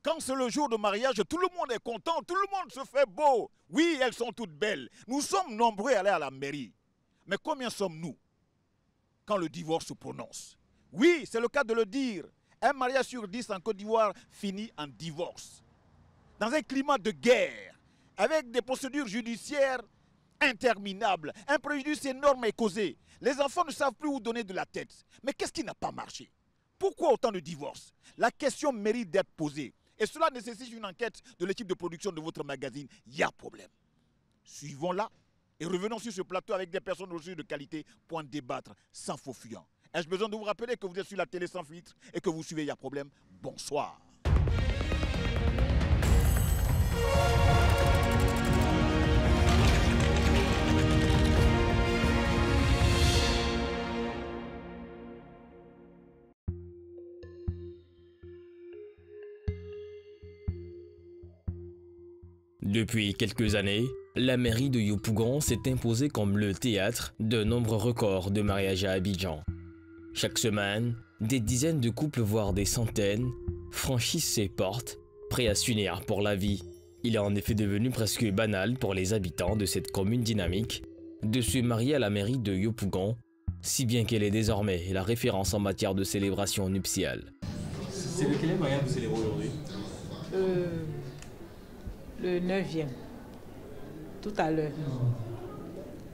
Quand c'est le jour de mariage, tout le monde est content, tout le monde se fait beau. Oui, elles sont toutes belles. Nous sommes nombreux à aller à la mairie. Mais combien sommes-nous quand le divorce se prononce? Oui, c'est le cas de le dire. Un mariage sur 10 en Côte d'Ivoire finit en divorce. Dans un climat de guerre, avec des procédures judiciaires interminables, un préjudice énorme est causé. Les enfants ne savent plus où donner de la tête. Mais qu'est-ce qui n'a pas marché? Pourquoi autant de divorces? La question mérite d'être posée. Et cela nécessite une enquête de l'équipe de production de votre magazine. Il y a problème. Suivons-la et revenons sur ce plateau avec des personnes aussi de qualité pour en débattre sans faux fuyant. Ai-je besoin de vous rappeler que vous êtes sur la télé sans filtre et que vous suivez Il y a problème? Bonsoir. Depuis quelques années, la mairie de Yopougon s'est imposée comme le théâtre de nombreux records de mariages à Abidjan. Chaque semaine, des dizaines de couples, voire des centaines, franchissent ses portes, prêts à s'unir pour la vie. Il est en effet devenu presque banal pour les habitants de cette commune dynamique de se marier à la mairie de Yopougon, si bien qu'elle est désormais la référence en matière de célébration nuptiale. C'est lequel mariage vous célébrez aujourd'hui? Le 9e, tout à l'heure.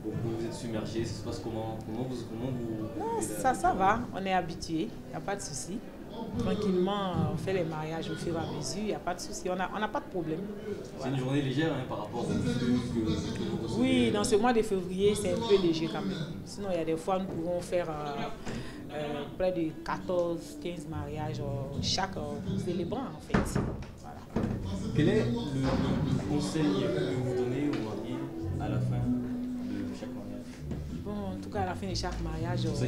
Vous êtes submergé, ça se passe comment Non, ça va, on est habitué, il n'y a pas de souci. Tranquillement, on fait les mariages au fur et à mesure, il n'y a pas de souci, on n'a pas de problème. C'est une journée légère par rapport au flux que vous recevez. Oui, dans ce mois de février, c'est un peu léger quand même. Sinon, il y a des fois, nous pouvons faire près de 14-15 mariages chaque célébrant en fait. Voilà. Quel est le conseil que vous donnez aux mariés à la fin de chaque mariage? Bon, en tout cas, à la fin de chaque mariage, ce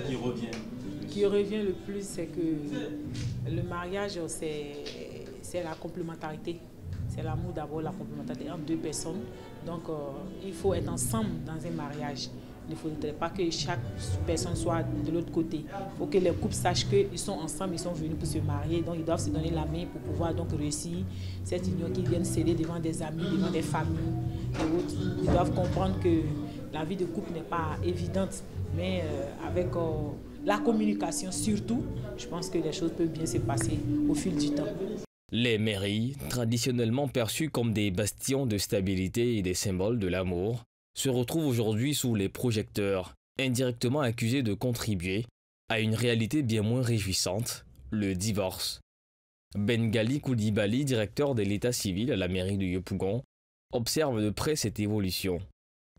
qui revient le plus, c'est que le mariage, c'est la complémentarité. C'est l'amour d'abord, la complémentarité entre deux personnes. Donc, il faut être ensemble dans un mariage. Il ne faudrait pas que chaque personne soit de l'autre côté. Il faut que les couples sachent qu'ils sont ensemble, ils sont venus pour se marier. Donc, ils doivent se donner la main pour pouvoir donc réussir cette union qu'ils viennent sceller devant des amis, devant des familles et autres. Ils doivent comprendre que la vie de couple n'est pas évidente, mais avec la communication surtout, je pense que les choses peuvent bien se passer au fil du temps. Les mairies, traditionnellement perçues comme des bastions de stabilité et des symboles de l'amour, se retrouvent aujourd'hui sous les projecteurs, indirectement accusées de contribuer à une réalité bien moins réjouissante, le divorce. Bengali Koulibaly, directeur de l'état civil à la mairie de Yopougon, observe de près cette évolution.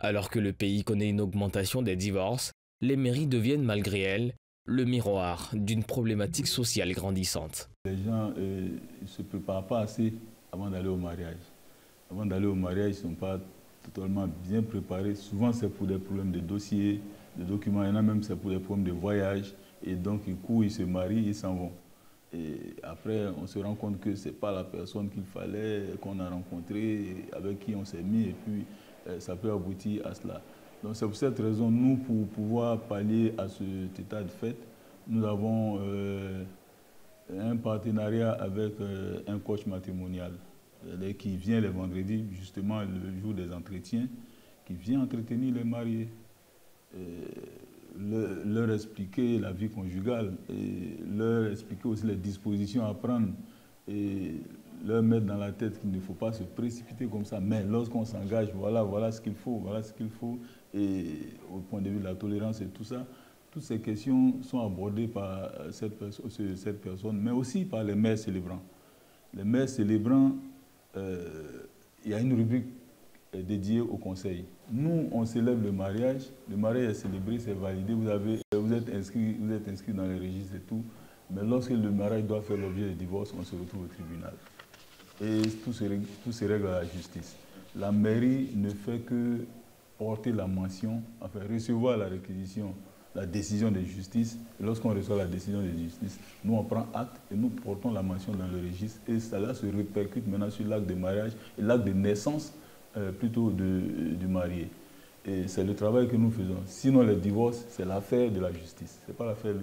Alors que le pays connaît une augmentation des divorces, les mairies deviennent malgré elles le miroir d'une problématique sociale grandissante. Les gens ne se préparent pas assez avant d'aller au mariage. Avant d'aller au mariage, ils ne sont pas totalement bien préparés. Souvent, c'est pour des problèmes de dossiers, de documents. Il y en a même, c'est pour des problèmes de voyage. Et donc, ils courent, ils se marient, ils s'en vont. Et après, on se rend compte que ce n'est pas la personne qu'il fallait, qu'on a rencontrée, avec qui on s'est mis. Et puis, ça peut aboutir à cela. Donc, c'est pour cette raison, nous, pour pouvoir pallier à cet état de fait, nous avons un partenariat avec un coach matrimonial qui vient les vendredis, justement le jour des entretiens, qui vient entretenir les mariés, leur expliquer la vie conjugale, et leur expliquer aussi les dispositions à prendre et leur mettre dans la tête qu'il ne faut pas se précipiter comme ça. Mais lorsqu'on s'engage, voilà ce qu'il faut, voilà ce qu'il faut. Et au point de vue de la tolérance et tout ça, toutes ces questions sont abordées par cette personne, mais aussi par les mères célébrants. Les mères célébrants, il y a une rubrique dédiée au conseil. Nous, on célèbre le mariage est célébré, c'est validé, vous êtes inscrit dans les registres et tout, mais lorsque le mariage doit faire l'objet de divorce, on se retrouve au tribunal. Et tout se règle à la justice. La mairie ne fait que porter la mention, enfin recevoir la réquisition, la décision de justice. Et lorsqu'on reçoit la décision de justice, nous on prend acte et nous portons la mention dans le registre. Et cela se répercute maintenant sur l'acte de mariage et l'acte de naissance plutôt du marié. Et c'est le travail que nous faisons. Sinon, le divorce, c'est l'affaire de la justice. C'est pas l'affaire.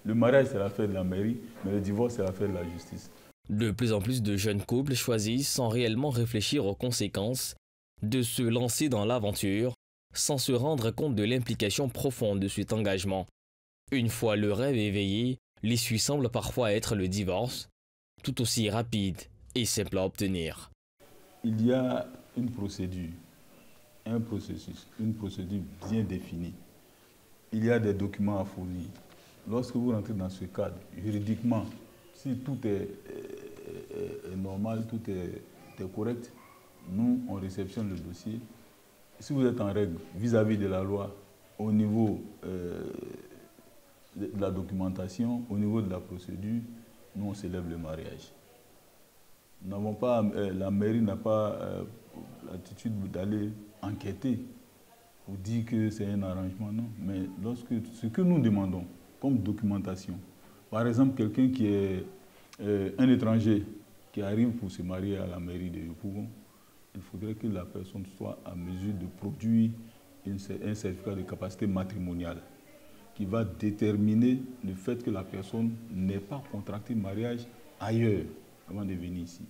Le mariage, c'est l'affaire de la mairie, mais le divorce, c'est l'affaire de la justice. De plus en plus de jeunes couples choisissent, sans réellement réfléchir aux conséquences, de se lancer dans l'aventure sans se rendre compte de l'implication profonde de cet engagement. Une fois le rêve éveillé, l'issue semble parfois être le divorce, tout aussi rapide et simple à obtenir. Il y a une procédure, un processus, une procédure bien définie. Il y a des documents à fournir. Lorsque vous rentrez dans ce cadre, juridiquement, si tout est normal, tout est correct, nous, on réceptionne le dossier. Si vous êtes en règle vis-à-vis de la loi, au niveau de la documentation, au niveau de la procédure, nous, on célèbre le mariage. Nous n'avons pas, la mairie n'a pas l'attitude d'aller enquêter pour dire que c'est un arrangement, non. Mais lorsque ce que nous demandons comme documentation, par exemple, quelqu'un qui est un étranger qui arrive pour se marier à la mairie de Yopougon, il faudrait que la personne soit en mesure de produire un certificat de capacité matrimoniale qui va déterminer le fait que la personne n'ait pas contracté le mariage ailleurs avant de venir ici.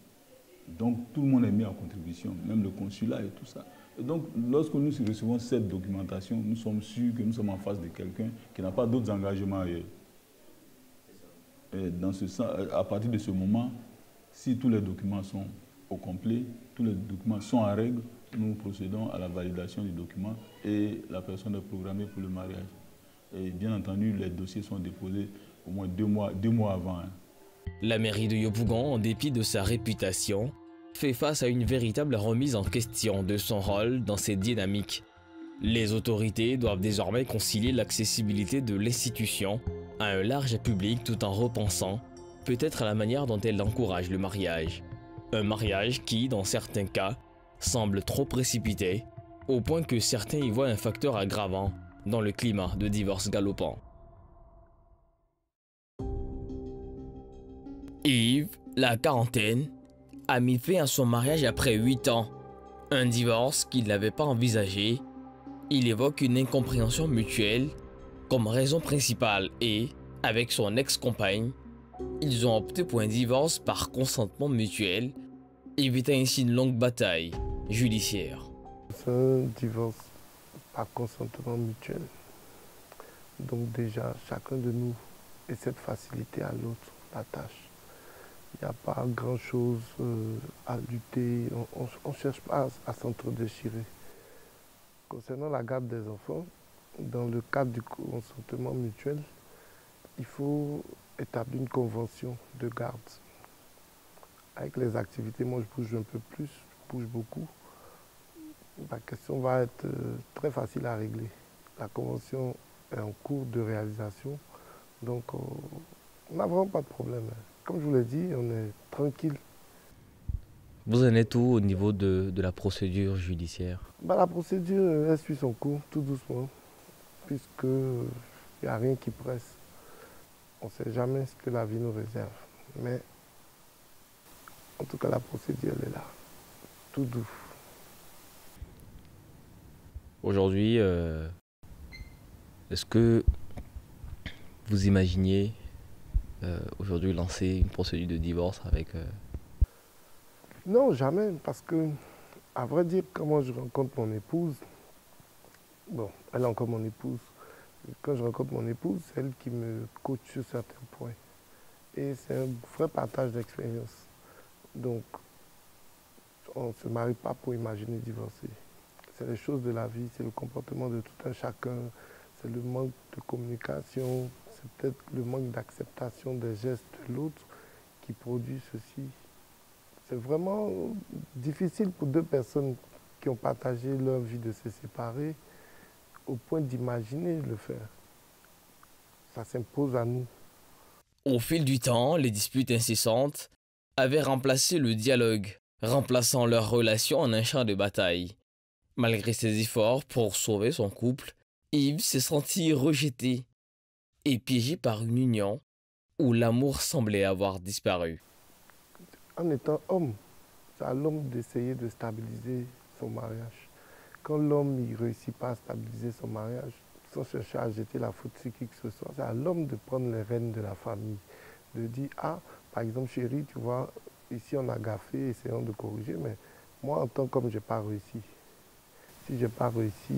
Donc tout le monde est mis en contribution, même le consulat et tout ça. Et donc lorsque nous recevons cette documentation, nous sommes sûrs que nous sommes en face de quelqu'un qui n'a pas d'autres engagements ailleurs. Et dans ce sens, à partir de ce moment, si tous les documents sont au complet, tous les documents sont en règle, nous procédons à la validation du document et la personne est programmée pour le mariage. Et bien entendu, les dossiers sont déposés au moins deux mois avant. Hein. La mairie de Yopougon, en dépit de sa réputation, fait face à une véritable remise en question de son rôle dans cette dynamique. Les autorités doivent désormais concilier l'accessibilité de l'institution à un large public tout en repensant peut-être à la manière dont elle encourage le mariage. Un mariage qui, dans certains cas, semble trop précipité, au point que certains y voient un facteur aggravant dans le climat de divorce galopant. Yves, la quarantaine, a mis fin à son mariage après 8 ans. Un divorce qu'il n'avait pas envisagé. Il évoque une incompréhension mutuelle comme raison principale et, avec son ex-compagne, ils ont opté pour un divorce par consentement mutuel, évitant ainsi une longue bataille judiciaire. C'est un divorce par consentement mutuel. Donc déjà, chacun de nous essaie de faciliter à l'autre la tâche. Il n'y a pas grand-chose à lutter, on ne cherche pas à s'entre-déchirer. Concernant la garde des enfants, dans le cadre du consentement mutuel, il faut établir une convention de garde. Avec les activités, moi je bouge un peu plus, je bouge beaucoup. La question va être très facile à régler. La convention est en cours de réalisation, donc on n'a vraiment pas de problème. Comme je vous l'ai dit, on est tranquille. Vous en êtes où au niveau de la procédure judiciaire? La procédure, elle suit son cours tout doucement, puisqu'il n'y a rien qui presse. On ne sait jamais ce que la vie nous réserve. Mais en tout cas, la procédure, elle est là, tout doux. Aujourd'hui, est-ce que vous imaginiez aujourd'hui lancer une procédure de divorce avec... Non, jamais, parce que, à vrai dire, quand moi je rencontre mon épouse, bon, elle est encore mon épouse, quand je rencontre mon épouse, c'est elle qui me coach sur certains points. Et c'est un vrai partage d'expérience. Donc, on ne se marie pas pour imaginer divorcer. C'est les choses de la vie, c'est le comportement de tout un chacun, c'est le manque de communication, c'est peut-être le manque d'acceptation des gestes de l'autre qui produit ceci. C'est vraiment difficile pour deux personnes qui ont partagé leur vie de se séparer au point d'imaginer le faire. Ça s'impose à nous. Au fil du temps, les disputes incessantes avaient remplacé le dialogue, remplaçant leur relation en un champ de bataille. Malgré ses efforts pour sauver son couple, Yves s'est senti rejeté et piégé par une union où l'amour semblait avoir disparu. En étant homme, c'est à l'homme d'essayer de stabiliser son mariage. Quand l'homme ne réussit pas à stabiliser son mariage, sans chercher à jeter la faute sur qui que ce soit, c'est à l'homme de prendre les rênes de la famille, de dire « Ah, Par exemple, chérie, tu vois, ici on a gaffé, essayons de corriger, mais moi, en tant qu'homme, je n'ai pas réussi. Si je n'ai pas réussi,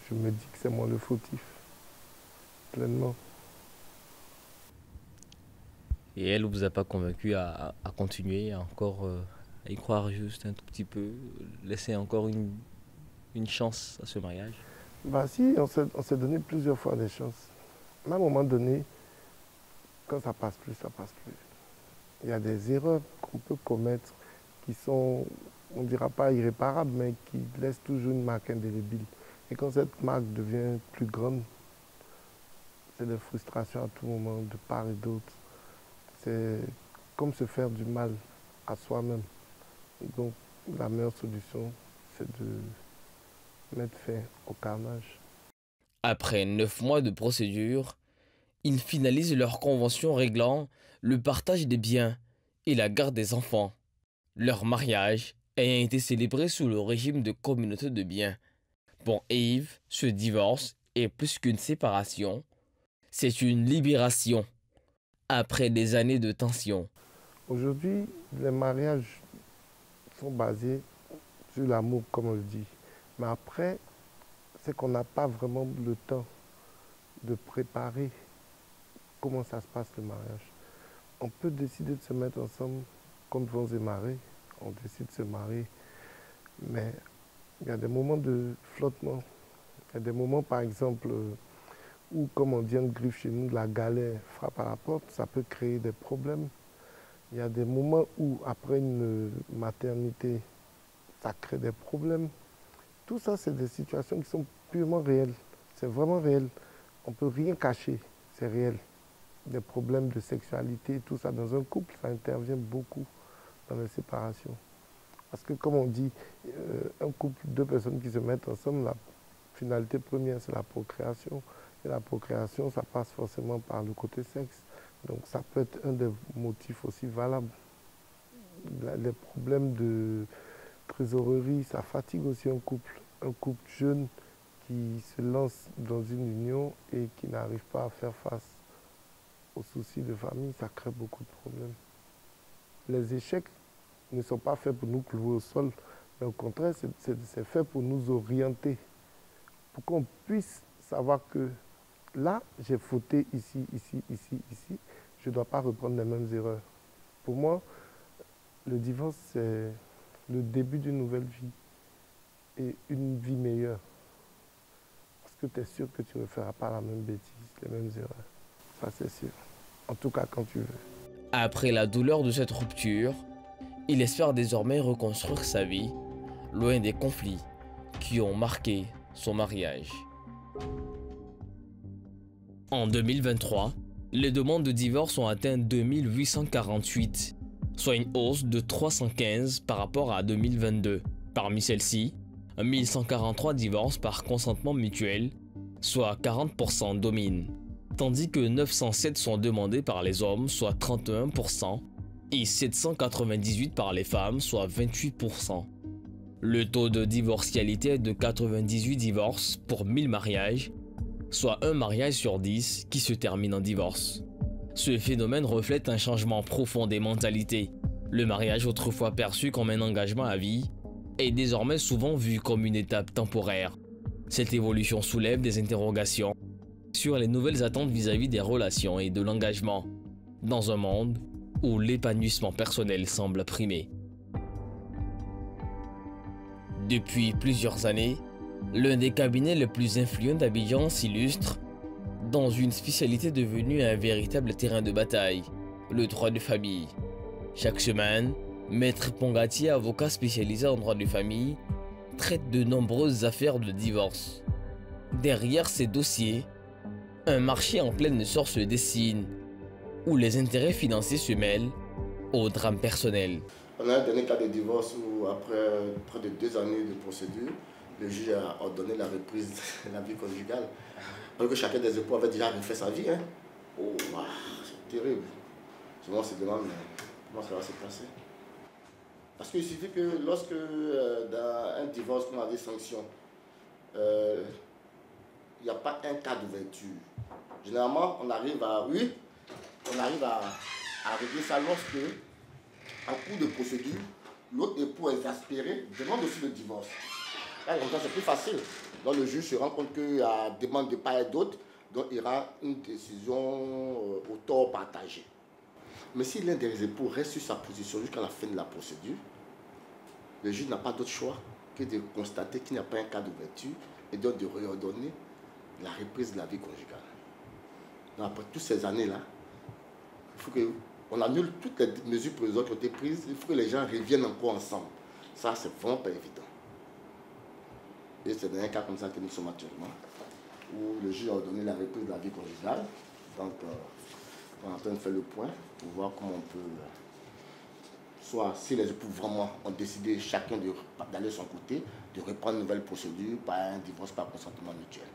je me dis que c'est moi le fautif, pleinement. Et elle ne vous a pas convaincu à continuer, à encore à y croire juste un tout petit peu, laisser encore une chance à ce mariage? Bah si, on s'est donné plusieurs fois des chances. Mais à un moment donné, quand ça passe plus, ça passe plus. Il y a des erreurs qu'on peut commettre qui sont, on ne dira pas irréparables, mais qui laissent toujours une marque indélébile. Et quand cette marque devient plus grande, c'est des frustrations à tout moment, de part et d'autre. C'est comme se faire du mal à soi-même. Donc la meilleure solution, c'est de mettre fin au carnage. Après 9 mois de procédure, ils finalisent leur convention réglant le partage des biens et la garde des enfants. Leur mariage ayant été célébré sous le régime de communauté de biens. Pour Yves, ce divorce est plus qu'une séparation, c'est une libération après des années de tension. Aujourd'hui, les mariages sont basés sur l'amour, comme on le dit. Mais après, c'est qu'on n'a pas vraiment le temps de préparer comment ça se passe le mariage. On peut décider de se mettre ensemble comme vents et marées. On décide de se marier. Mais il y a des moments de flottement. Il y a des moments, par exemple, où, comme on dit en griffe chez nous, la galère frappe à la porte. Ça peut créer des problèmes. Il y a des moments où, après une maternité, ça crée des problèmes. Tout ça, c'est des situations qui sont purement réelles. C'est vraiment réel. On ne peut rien cacher. C'est réel. Des problèmes de sexualité, tout ça, dans un couple, ça intervient beaucoup dans les séparations. Parce que, comme on dit, un couple, deux personnes qui se mettent ensemble, la finalité première, c'est la procréation. Et la procréation, ça passe forcément par le côté sexe. Donc, ça peut être un des motifs aussi valables. Les problèmes de trésorerie, ça fatigue aussi un couple. Un couple jeune qui se lance dans une union et qui n'arrive pas à faire face aux soucis de famille, ça crée beaucoup de problèmes. Les échecs ne sont pas faits pour nous clouer au sol, mais au contraire, c'est fait pour nous orienter, pour qu'on puisse savoir que là, j'ai fauté ici, ici, ici, ici, je ne dois pas reprendre les mêmes erreurs. Pour moi, le divorce, c'est le début d'une nouvelle vie et une vie meilleure. Parce que tu es sûr que tu ne referas pas la même bêtise, les mêmes erreurs. Ça, c'est sûr. En tout cas, quand tu veux. Après la douleur de cette rupture, il espère désormais reconstruire sa vie, loin des conflits qui ont marqué son mariage. En 2023, les demandes de divorce ont atteint 2848, soit une hausse de 315 par rapport à 2022. Parmi celles-ci, 1143 divorces par consentement mutuel, soit 40% dominent, tandis que 907 sont demandés par les hommes, soit 31%, et 798 par les femmes, soit 28%. Le taux de divorcialité est de 98 divorces pour 1000 mariages, soit un mariage sur 10 qui se termine en divorce. Ce phénomène reflète un changement profond des mentalités. Le mariage, autrefois perçu comme un engagement à vie, est désormais souvent vu comme une étape temporaire. Cette évolution soulève des interrogations sur les nouvelles attentes vis-à-vis des relations et de l'engagement, dans un monde où l'épanouissement personnel semble primer. Depuis plusieurs années, l'un des cabinets les plus influents d'Abidjan s'illustre dans une spécialité devenue un véritable terrain de bataille, le droit de famille. Chaque semaine, Maître Pongati, avocat spécialisé en droit de famille, traite de nombreuses affaires de divorce. Derrière ces dossiers, un marché en plein essor se dessine, où les intérêts financiers se mêlent aux drames personnels. On a un dernier cas de divorce où, après près de 2 années de procédure, le juge a ordonné la reprise de la vie conjugale. Alors que chacun des époux avait déjà refait sa vie. Hein. Oh, c'est terrible. Souvent, on se demande comment ça va se passer. Parce qu'il suffit que lorsque dans un divorce, on a des sanctions, il n'y a pas un cas d'ouverture. Généralement, on arrive à à régler ça lorsque, en cours de procédure, l'autre époux exaspéré demande aussi le divorce. Là, comme ça, c'est plus facile. Donc le juge se rend compte qu'il y a demande de part et d'autre, donc il rend une décision au tort partagé. Mais si l'un des époux reste sur sa position jusqu'à la fin de la procédure, le juge n'a pas d'autre choix que de constater qu'il n'y a pas un cas d'ouverture et donc de réordonner la reprise de la vie conjugale. Donc après toutes ces années-là, il faut qu'on annule toutes les mesures provisoires qui ont été prises, il faut que les gens reviennent encore ensemble. Ça, c'est vraiment pas évident. Et c'est dans un cas comme ça que nous sommes actuellement, où le juge a ordonné la reprise de la vie conjugale. Donc, on est en train de faire le point pour voir comment on peut, soit si les époux vraiment ont décidé chacun d'aller de son côté, de reprendre une nouvelle procédure par un divorce par consentement mutuel.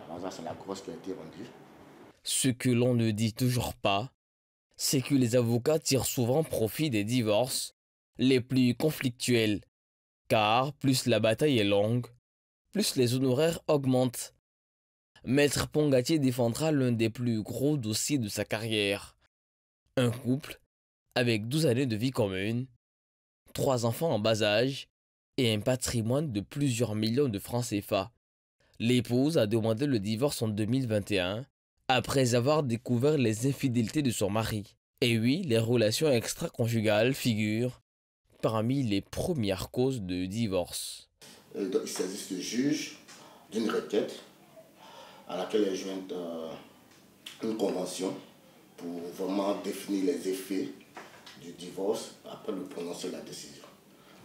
Alors ça, c'est la grosse qui a été rendue. Ce que l'on ne dit toujours pas, c'est que les avocats tirent souvent profit des divorces les plus conflictuels, car plus la bataille est longue, plus les honoraires augmentent. Maître Pongatier défendra l'un des plus gros dossiers de sa carrière. Un couple avec 12 années de vie commune, 3 enfants en bas âge et un patrimoine de plusieurs millions de francs CFA. L'épouse a demandé le divorce en 2021 après avoir découvert les infidélités de son mari. Et oui, les relations extra-conjugales figurent parmi les premières causes de divorce. Donc, il s'agit de juge d'une requête à laquelle est jointe une convention pour vraiment définir les effets du divorce après le prononcer de la décision.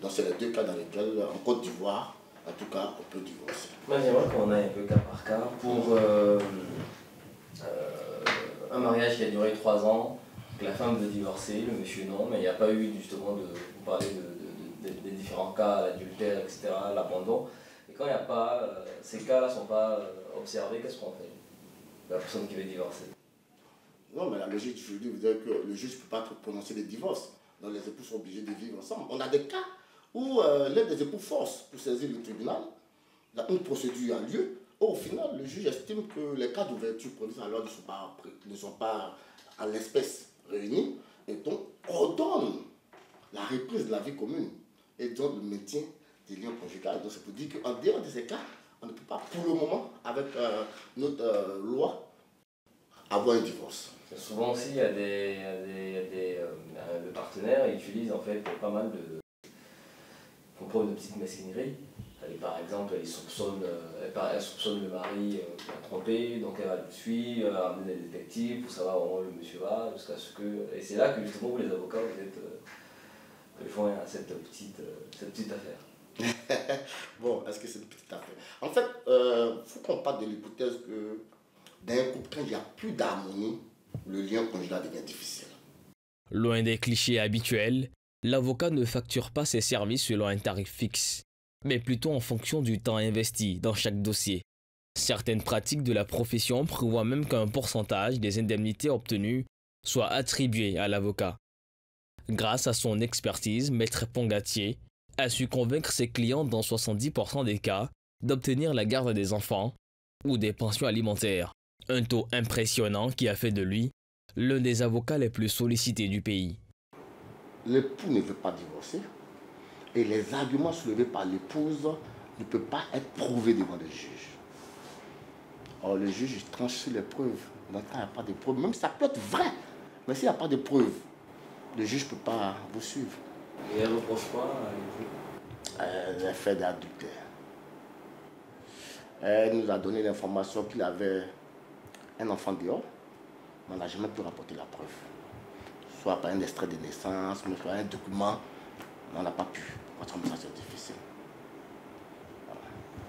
Donc c'est les deux cas dans lesquels, en Côte d'Ivoire, en tout cas, on peut divorcer. Moi j'aimerais qu'on aille un peu cas par cas. Pour un mariage qui a duré 3 ans, la femme veut divorcer, le monsieur non, mais il n'y a pas eu justement de... Vous parlez des différents cas, l'adultère, etc., l'abandon. Et quand il n'y a pas... ces cas-là ne sont pas observés, qu'est-ce qu'on fait? La personne qui veut divorcer. Non, mais la logique juridique veut dire que le juge ne peut pas prononcer des divorces. Donc les époux sont obligés de vivre ensemble. On a des cas où l'un des époux force pour saisir le tribunal. Là, une procédure a lieu. Au final, le juge estime que les cas d'ouverture provisoire alors ne sont pas à l'espèce réunis. Et donc, ordonne la reprise de la vie commune et donc le maintien des liens conjugaux. Donc c'est pour dire qu'en dehors de ces cas, on ne peut pas pour le moment, avec notre loi, avoir un divorce. Souvent aussi, il y a des partenaires utilisent en fait pas mal de preuve de petite mesquinerie. Par exemple, elle soupçonne le mari qui a trompé, donc elle va le suivre, elle va amener des détectives pour savoir où le monsieur va, jusqu'à ce que... Et c'est là que justement les avocats vous êtes font cette petite affaire. Bon, est-ce que c'est une petite affaire? En fait, il faut qu'on parte de l'hypothèse que dans un couple, quand il n'y a plus d'harmonie, le lien conjugal devient difficile. Loin des clichés habituels, l'avocat ne facture pas ses services selon un tarif fixe, mais plutôt en fonction du temps investi dans chaque dossier. Certaines pratiques de la profession prévoient même qu'un pourcentage des indemnités obtenues soit attribué à l'avocat. Grâce à son expertise, Maître Pongatier a su convaincre ses clients dans 70% des cas d'obtenir la garde des enfants ou des pensions alimentaires. Un taux impressionnant qui a fait de lui l'un des avocats les plus sollicités du pays. L'époux ne veut pas divorcer et les arguments soulevés par l'épouse ne peuvent pas être prouvés devant le juge. Or, le juge tranche sur les preuves. Dans le cas, il n'y a pas de preuves. Même si ça peut être vrai, mais s'il n'y a pas de preuves, le juge ne peut pas vous suivre. Et elle reproche quoi à l'époux? Les faits d'adultère. Elle nous a donné l'information qu'il avait un enfant dehors, mais on n'a jamais pu rapporter la preuve. Soit par un extrait de naissance, soit un document, mais on n'a pas pu. Parce que ça, c'est difficile. Voilà.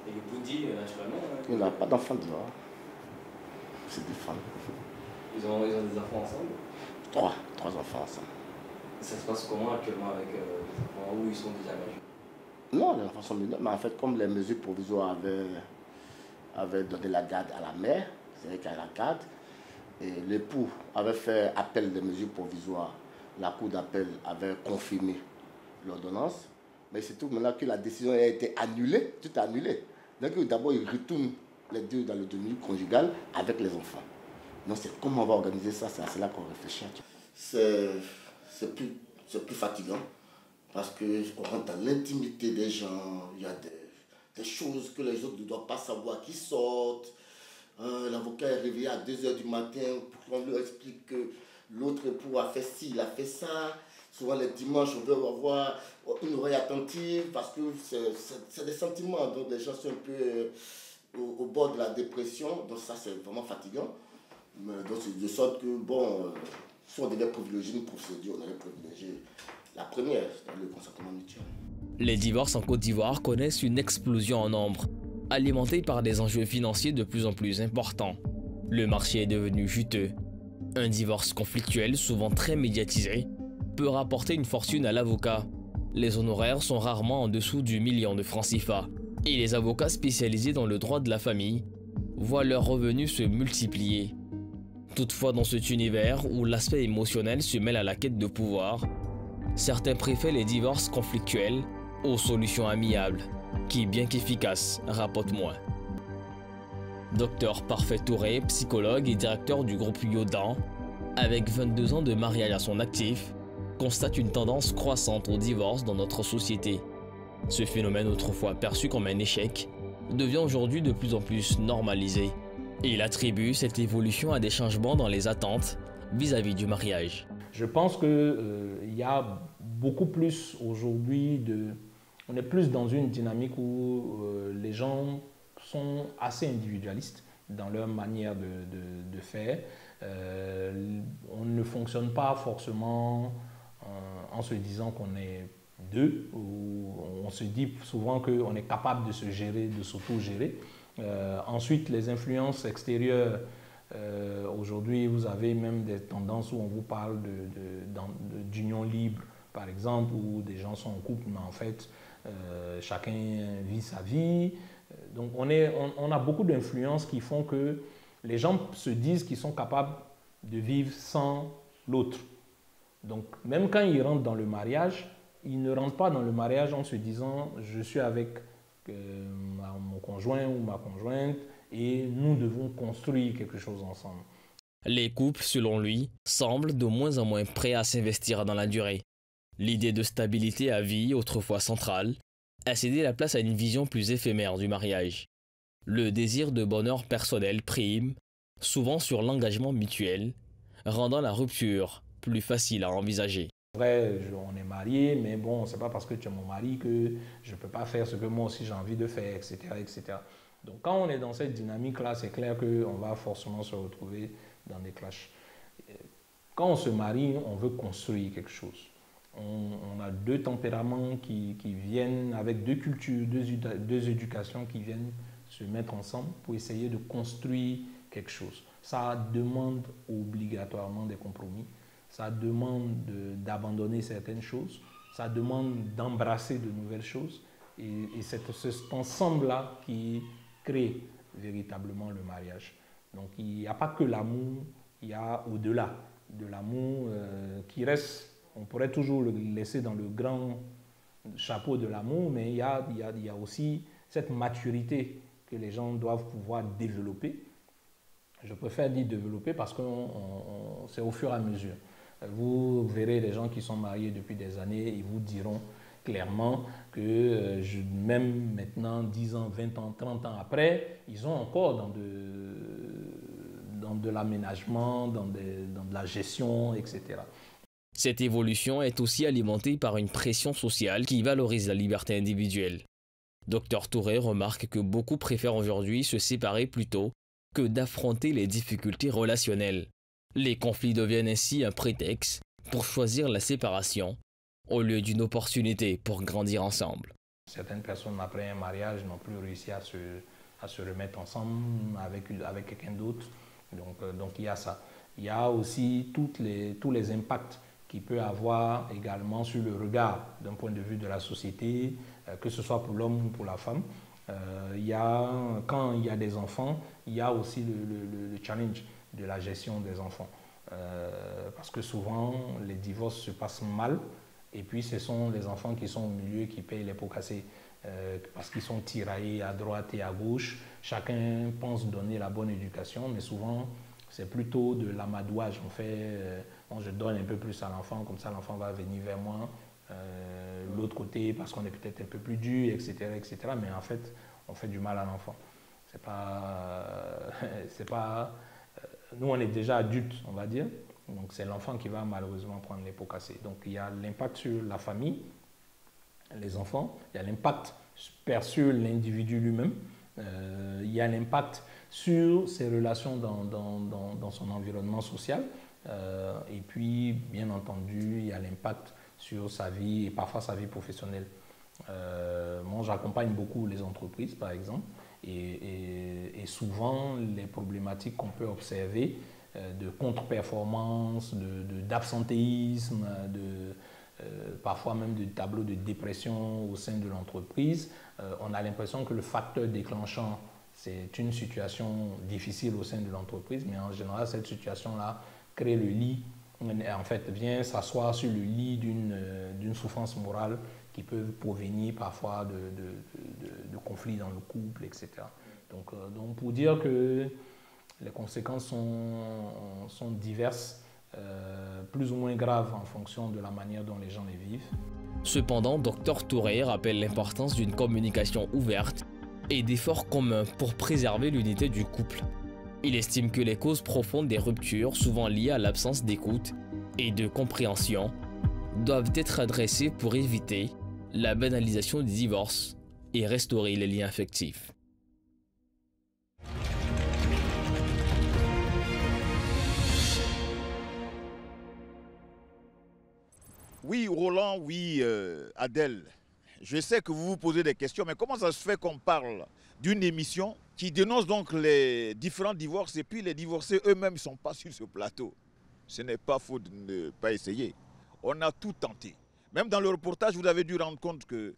Et l'époux dit naturellement il n'a pas d'enfant dehors. C'est des femmes. Ils ont des enfants ensemble? Trois enfants ensemble. Et ça se passe comment actuellement avec les enfants où ils sont déjà majeurs? Non, les enfants sont mineurs, mais en fait, comme les mesures provisoires avaient donné la garde à la mère, c'est elle qui a la garde, et l'époux avait fait appel des mesures provisoires, la cour d'appel avait confirmé l'ordonnance, mais c'est tout maintenant que la décision a été annulée, tout est annulé. Donc d'abord, ils retournent les deux dans le domicile conjugal avec les enfants. Donc c'est comment on va organiser ça, c'est à cela qu'on réfléchit. c'est plus fatigant parce qu'on rentre dans l'intimité des gens, il y a des choses que les autres ne doivent pas savoir qui sortent. L'avocat est réveillé à 2 h du matin pour qu'on lui explique que l'autre époux a fait ci, il a fait ça. Souvent les dimanches, on veut avoir une oreille attentive parce que c'est des sentiments. Donc les gens sont un peu au bord de la dépression. Donc ça, c'est vraiment fatigant. Mais donc c'est de sorte que, bon, si on devait privilégier une procédure, on allait privilégier la première, c'est-à-dire le consentement mutuel. Les divorces en Côte d'Ivoire connaissent une explosion en nombre, alimentée par des enjeux financiers de plus en plus importants. Le marché est devenu juteux. Un divorce conflictuel, souvent très médiatisé, peut rapporter une fortune à l'avocat. Les honoraires sont rarement en dessous du 1 million de francs CFA. Et les avocats spécialisés dans le droit de la famille voient leurs revenus se multiplier. Toutefois, dans cet univers où l'aspect émotionnel se mêle à la quête de pouvoir, certains préfèrent les divorces conflictuels aux solutions amiables, qui, bien qu'efficaces, rapportent moins. Dr Parfait Touré, psychologue et directeur du groupe Yodan, avec 22 ans de mariage à son actif, constate une tendance croissante au divorce dans notre société. Ce phénomène autrefois perçu comme un échec devient aujourd'hui de plus en plus normalisé. Il attribue cette évolution à des changements dans les attentes vis-à-vis du mariage. Je pense qu'il y a beaucoup plus aujourd'hui on est plus dans une dynamique où les gens sont assez individualistes dans leur manière de faire. On ne fonctionne pas forcément en se disant qu'on est deux, ou on se dit souvent qu'on est capable de se gérer, de s'auto-gérer. Ensuite, les influences extérieures, aujourd'hui vous avez même des tendances où on vous parle d'union libre, par exemple, où des gens sont en couple, mais en fait, chacun vit sa vie. Donc on a beaucoup d'influences qui font que les gens se disent qu'ils sont capables de vivre sans l'autre. Donc même quand ils rentrent dans le mariage, ils ne rentrent pas dans le mariage en se disant « je suis avec mon conjoint ou ma conjointe et nous devons construire quelque chose ensemble ». Les couples, selon lui, semblent de moins en moins prêts à s'investir dans la durée. L'idée de stabilité à vie, autrefois centrale, a cédé la place à une vision plus éphémère du mariage. Le désir de bonheur personnel prime, souvent sur l'engagement mutuel, rendant la rupture plus facile à envisager. Vrai, on est mariés, mais bon, c'est pas parce que tu es mon mari que je peux pas faire ce que moi aussi j'ai envie de faire, etc., etc. Donc quand on est dans cette dynamique-là, c'est clair qu'on va forcément se retrouver dans des clashs. Quand on se marie, on veut construire quelque chose. On a deux tempéraments qui viennent avec deux cultures, deux éducations qui viennent se mettre ensemble pour essayer de construire quelque chose. Ça demande obligatoirement des compromis. Ça demande d'abandonner certaines choses, ça demande d'embrasser de nouvelles choses. Et c'est cet ensemble-là qui crée véritablement le mariage. Donc il n'y a pas que l'amour, il y a au-delà de l'amour qui reste, on pourrait toujours le laisser dans le grand chapeau de l'amour, mais il y a aussi cette maturité que les gens doivent pouvoir développer. Je préfère dire développer parce que c'est au fur et à mesure. Vous verrez les gens qui sont mariés depuis des années, ils vous diront clairement que même maintenant, 10 ans, 20 ans, 30 ans après, ils sont encore dans de l'aménagement, dans de la gestion, etc. Cette évolution est aussi alimentée par une pression sociale qui valorise la liberté individuelle. Dr Touré remarque que beaucoup préfèrent aujourd'hui se séparer plutôt que d'affronter les difficultés relationnelles. Les conflits deviennent ainsi un prétexte pour choisir la séparation au lieu d'une opportunité pour grandir ensemble. Certaines personnes, après un mariage, n'ont plus réussi à se remettre ensemble avec quelqu'un d'autre. Donc il y a ça. Il y a aussi tous les impacts qu'il peut avoir également sur le regard d'un point de vue de la société, que ce soit pour l'homme ou pour la femme. Quand il y a des enfants, il y a aussi le challenge de la gestion des enfants. Parce que souvent, les divorces se passent mal et puis ce sont les enfants qui sont au milieu qui payent les pots cassés parce qu'ils sont tiraillés à droite et à gauche. Chacun pense donner la bonne éducation, mais souvent, c'est plutôt de l'amadouage. On fait bon, je donne un peu plus à l'enfant, comme ça l'enfant va venir vers moi. L'autre côté, parce qu'on est peut-être un peu plus dur, etc., etc. Mais en fait, on fait du mal à l'enfant. C'est pas nous, on est déjà adultes, on va dire. Donc, c'est l'enfant qui va malheureusement prendre les pots cassés. Donc, il y a l'impact sur la famille, les enfants. Il y a l'impact sur l'individu lui-même. Il y a l'impact sur ses relations dans son environnement social. Et puis, bien entendu, il y a l'impact sur sa vie et parfois sa vie professionnelle. Moi, j'accompagne beaucoup les entreprises, par exemple, et souvent, les problématiques qu'on peut observer de contre-performance, d'absentéisme, parfois même de tableaux de dépression au sein de l'entreprise, on a l'impression que le facteur déclenchant, c'est une situation difficile au sein de l'entreprise, mais en général, cette situation-là crée le lit, en fait, vient s'asseoir sur le lit d'une souffrance morale qui peut provenir parfois de conflits dans le couple, etc. Donc pour dire que les conséquences sont diverses, plus ou moins graves en fonction de la manière dont les gens les vivent. Cependant, Dr Touré rappelle l'importance d'une communication ouverte et d'efforts communs pour préserver l'unité du couple. Il estime que les causes profondes des ruptures, souvent liées à l'absence d'écoute et de compréhension, doivent être adressées pour éviter la banalisation du divorce et restaurer les liens affectifs. Oui, Roland, oui, Adèle. Je sais que vous vous posez des questions, mais comment ça se fait qu'on parle d'une émission qui dénonce donc les différents divorces et puis les divorcés eux-mêmes ne sont pas sur ce plateau? Ce n'est pas faux de ne pas essayer. On a tout tenté. Même dans le reportage, vous avez dû rendre compte que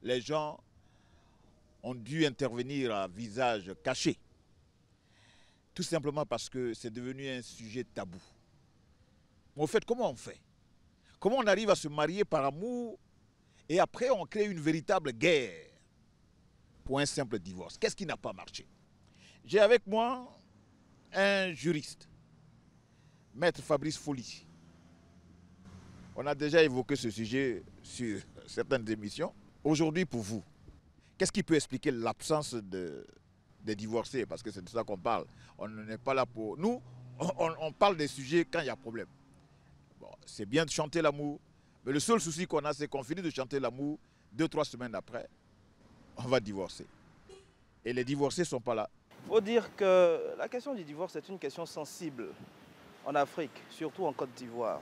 les gens ont dû intervenir à visage caché. Tout simplement parce que c'est devenu un sujet tabou. Mais au fait, comment on fait? Comment on arrive à se marier par amour et après on crée une véritable guerre pour un simple divorce? Qu'est-ce qui n'a pas marché? J'ai avec moi un juriste, Maître Fabrice Folly. On a déjà évoqué ce sujet sur certaines émissions. Aujourd'hui, pour vous, qu'est-ce qui peut expliquer l'absence des divorcés? Parce que c'est de ça qu'on parle. On n'est pas là pour... Nous, on parle des sujets quand il y a problème. Bon, c'est bien de chanter l'amour, mais le seul souci qu'on a, c'est qu'on finit de chanter l'amour, 2-3 semaines après, on va divorcer. Et les divorcés ne sont pas là. Il faut dire que la question du divorce est une question sensible en Afrique, surtout en Côte d'Ivoire.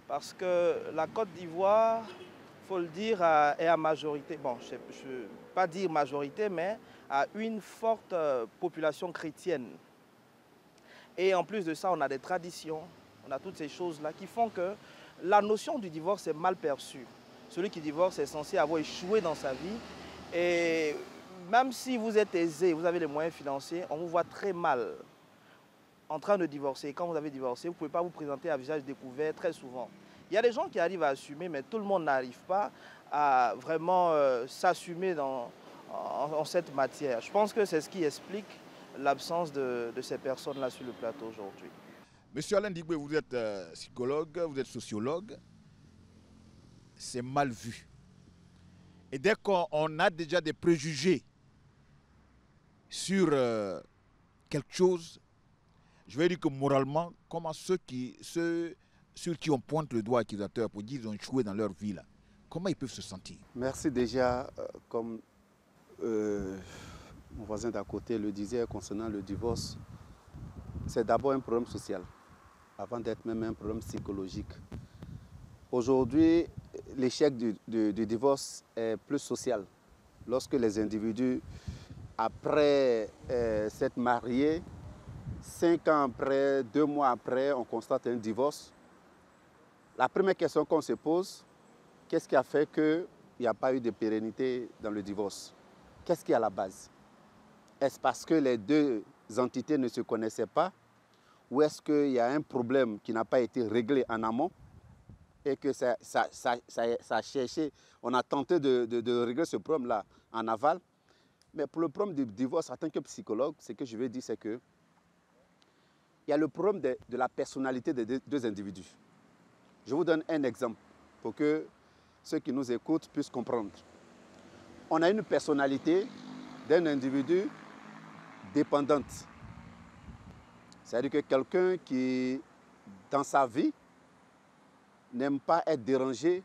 Parce que la Côte d'Ivoire, il faut le dire, est à majorité, bon, je ne veux pas dire majorité, mais a une forte population chrétienne. Et en plus de ça, on a des traditions, on a toutes ces choses-là qui font que la notion du divorce est mal perçue. Celui qui divorce est censé avoir échoué dans sa vie. Et même si vous êtes aisé, vous avez les moyens financiers, on vous voit très mal en train de divorcer. Quand vous avez divorcé, vous ne pouvez pas vous présenter à visage découvert très souvent. Il y a des gens qui arrivent à assumer, mais tout le monde n'arrive pas à vraiment s'assumer en cette matière. Je pense que c'est ce qui explique l'absence de ces personnes-là sur le plateau aujourd'hui. Monsieur Alain Digbe, vous êtes psychologue, vous êtes sociologue. C'est mal vu. Et dès qu'on a déjà des préjugés sur quelque chose, je vais dire que moralement, comment ceux sur qui on pointe le doigt accusateur pour dire qu'ils ont échoué dans leur vie, là, comment ils peuvent se sentir? Merci déjà, comme mon voisin d'à côté le disait concernant le divorce, c'est d'abord un problème social, avant d'être même un problème psychologique. Aujourd'hui, l'échec du divorce est plus social. Lorsque les individus, après s'être mariés, 5 ans après, 2 mois après, on constate un divorce, la première question qu'on se pose, qu'est-ce qui a fait qu'il n'y a pas eu de pérennité dans le divorce? Qu'est-ce qui est à la base? Est-ce parce que les deux entités ne se connaissaient pas? Ou est-ce qu'il y a un problème qui n'a pas été réglé en amont et que ça a cherché, on a tenté de régler ce problème-là en aval? Mais pour le problème du divorce, en tant que psychologue, ce que je veux dire, c'est que il y a le problème de la personnalité des deux individus. Je vous donne un exemple pour que ceux qui nous écoutent puissent comprendre. On a une personnalité d'un individu dépendante. C'est-à-dire que quelqu'un qui, dans sa vie, n'aime pas être dérangé,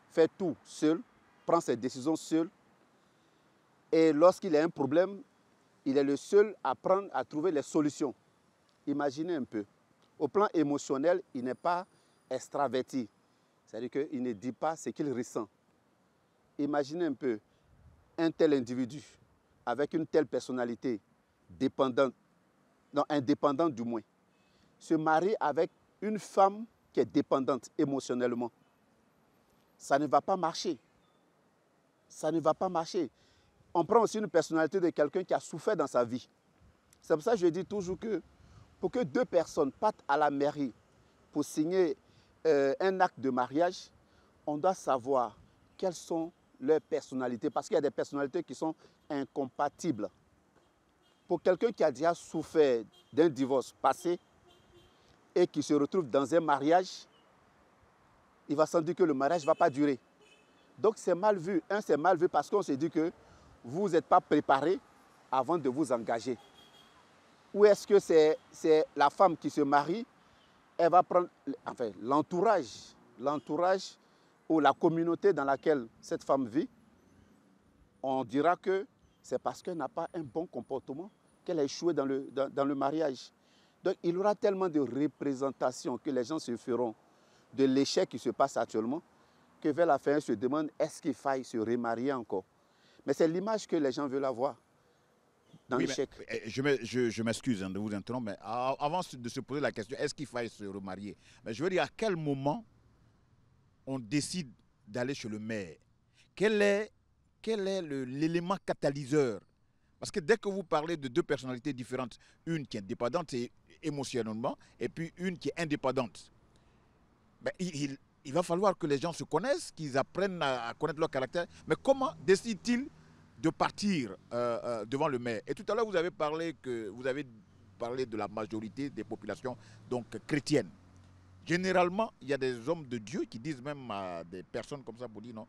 fait tout seul, prend ses décisions seul. Et lorsqu'il a un problème, il est le seul à trouver les solutions. Imaginez un peu. Au plan émotionnel, il n'est pas extraverti. C'est-à-dire qu'il ne dit pas ce qu'il ressent. Imaginez un peu un tel individu avec une telle personnalité dépendante, non, indépendante du moins, se marie avec une femme qui est dépendante émotionnellement. Ça ne va pas marcher. Ça ne va pas marcher. On prend aussi une personnalité de quelqu'un qui a souffert dans sa vie. C'est pour ça que je dis toujours que pour que deux personnes partent à la mairie pour signer un acte de mariage, on doit savoir quelles sont leurs personnalités, parce qu'il y a des personnalités qui sont incompatibles. Pour quelqu'un qui a déjà souffert d'un divorce passé et qui se retrouve dans un mariage, il va sentir que le mariage ne va pas durer. Donc c'est mal vu. C'est mal vu parce qu'on se dit que vous n'êtes pas préparé avant de vous engager. Ou est-ce que c'est la femme qui se marie, elle va prendre l'entourage ou la communauté dans laquelle cette femme vit, on dira que c'est parce qu'elle n'a pas un bon comportement qu'elle a échoué dans le mariage. Donc il y aura tellement de représentations que les gens se feront de l'échec qui se passe actuellement que vers la fin, ils se demandent est-ce qu'il faille se remarier encore. Mais c'est l'image que les gens veulent avoir dans l'échec. Je m'excuse de vous interrompre, mais avant de se poser la question est-ce qu'il faille se remarier, mais je veux dire à quel moment on décide d'aller chez le maire? Quel est l'élément catalyseur? Parce que dès que vous parlez de deux personnalités différentes, une qui est dépendante émotionnellement et puis une qui est indépendante, ben, il va falloir que les gens se connaissent, qu'ils apprennent à connaître leur caractère. Mais comment décident-ils de partir devant le maire? Et tout à l'heure, vous avez parlé de la majorité des populations donc chrétiennes. Généralement, il y a des hommes de Dieu qui disent même à des personnes comme ça pour dire non,